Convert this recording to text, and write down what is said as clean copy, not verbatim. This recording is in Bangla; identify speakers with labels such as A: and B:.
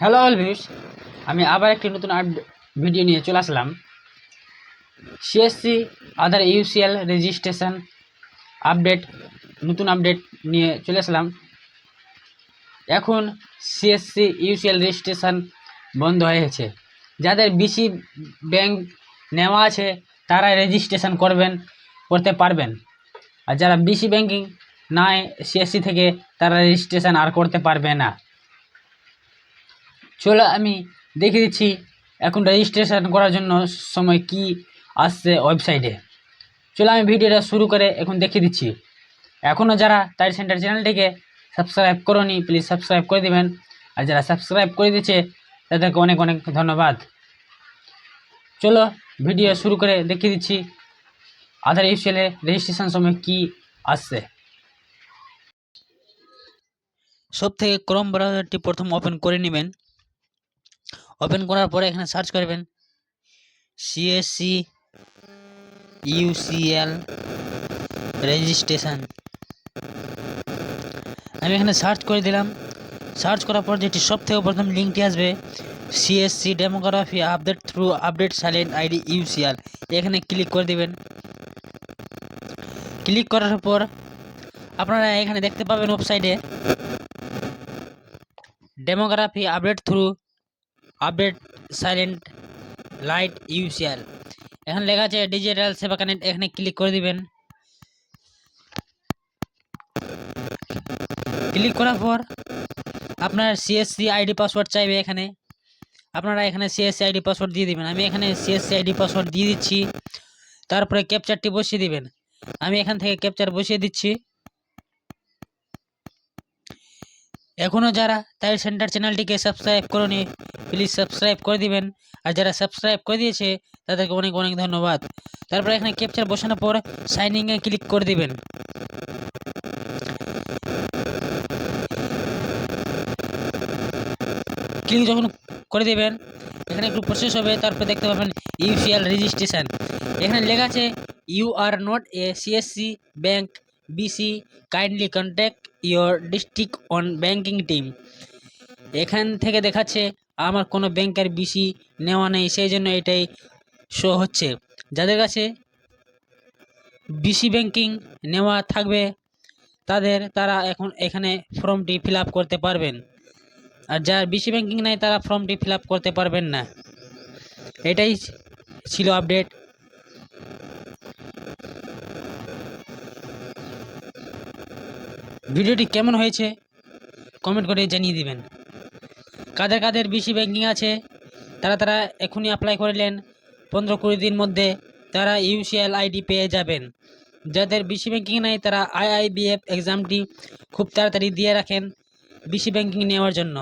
A: হ্যালো অল ভিউস, আমি আবার একটি নতুন ভিডিও নিয়ে চলে আসলাম। সিএসসি আধার ইউসিএল রেজিস্ট্রেশন আপডেট, নতুন আপডেট নিয়ে চলে আসলাম। এখন সিএসসি ইউসিএল রেজিস্ট্রেশন বন্ধ হয়েছে। যাদের বিসি ব্যাংক নেওয়া আছে তারা রেজিস্ট্রেশন করতে পারবেন, আর যারা বিসি ব্যাংকিং নাই সিএসসি থেকে তারা রেজিস্ট্রেশন আর করতে পারবে না। চলো আমি দেখিয়ে দিচ্ছি এখন রেজিস্ট্রেশন করার জন্য সময় কি আসছে ওয়েবসাইটে। চলো আমি ভিডিওটা শুরু করে এখন দেখিয়ে দিচ্ছি। এখনও যারা টাইট সেন্টার চ্যানেলটিকে সাবস্ক্রাইব করোনি প্লিজ সাবস্ক্রাইব করে দিবেন, আর যারা সাবস্ক্রাইব করে দিচ্ছে তাদেরকে অনেক অনেক ধন্যবাদ। চলো ভিডিও শুরু করে দেখিয়ে দিচ্ছি আধার ইউসিএলে রেজিস্ট্রেশন সময় কি আসছে। সব থেকে ক্রোম ব্রাউজারটি প্রথম ওপেন করে নেবেন। ওপেন করার পরে এখানে সার্চ করবেন সিএসসি ইউসিএল রেজিস্ট্রেশন। আমি এখানে সার্চ করে দিলাম। সার্চ করার পর যেটি সব থেকে প্রথম লিঙ্কটি আসবে CSC demography update through update silent ID UCL, এখানে ক্লিক করে দিবেন। ক্লিক করার পর আপনারা এখানে দেখতে পাবেন ওয়েবসাইটে demography update through update silent light UCL, এখানে লেখা আছে ডিজিটাল সেবা কানেক্ট, এখানে ক্লিক করে দিবেন। ক্লিক করার পর আপনার সিএসসি আইডি পাসওয়ার্ড চাইবে, আপনারা এখানে সিএসসি আইডি পাসওয়ার্ড দিয়ে দিবেন। আমি এখানে সিএসসি আইডি পাসওয়ার্ড দিয়ে দিচ্ছি। তারপরে ক্যাপচারটি বসিয়ে দিবেন। আমি এখান থেকে ক্যাপচার বসিয়ে দিচ্ছি। এখনও যারা তাই সেন্টার চ্যানেলটিকে সাবস্ক্রাইব করোনি প্লিজ সাবস্ক্রাইব করে দিবেন, আর যারা সাবস্ক্রাইব করে দিয়েছে তাদেরকে অনেক অনেক ধন্যবাদ। তারপরে এখানে ক্যাপচার বসানোর পর সাইনিংয়ে ক্লিক করে দিবেন। ক্লিক যখন করে দেবেন এখানে একটু প্রসেস হবে, তারপরে দেখতে পাবেন ইউসিএল রেজিস্ট্রেশন। এখানে লেখা আছে you are not a CSC bank BC, kindly contact your district on banking team. এখান থেকে দেখাচ্ছে আমার কোনো ব্যাংকের বিসি নেওয়া নেই, সেই জন্য এটাই শো হচ্ছে। যাদের কাছে বিসি ব্যাংকিং নেওয়া থাকবে তারা এখন এখানে ফর্মটি ফিল আপ করতে পারবেন, আর যার বিসি ব্যাংকিং নাই তারা ফর্মটি ফিল আপ করতে পারবেন না। এটাই ছিল আপডেট। ভিডিওটি কেমন হয়েছে কমেন্ট করে জানিয়ে দিবেন। কাদের কাদের বিসি ব্যাংকিং আছে তারা এখনই অ্যাপ্লাই করলেন, 15-20 দিন মধ্যে তারা ইউসিএল আইডি পেয়ে যাবেন। যাদের বিসি ব্যাংকিং নাই তারা আইআইবিএফ এক্সামটি খুব তাড়াতাড়ি দিয়ে রাখেন বিসি ব্যাংকিং নেওয়ার জন্য।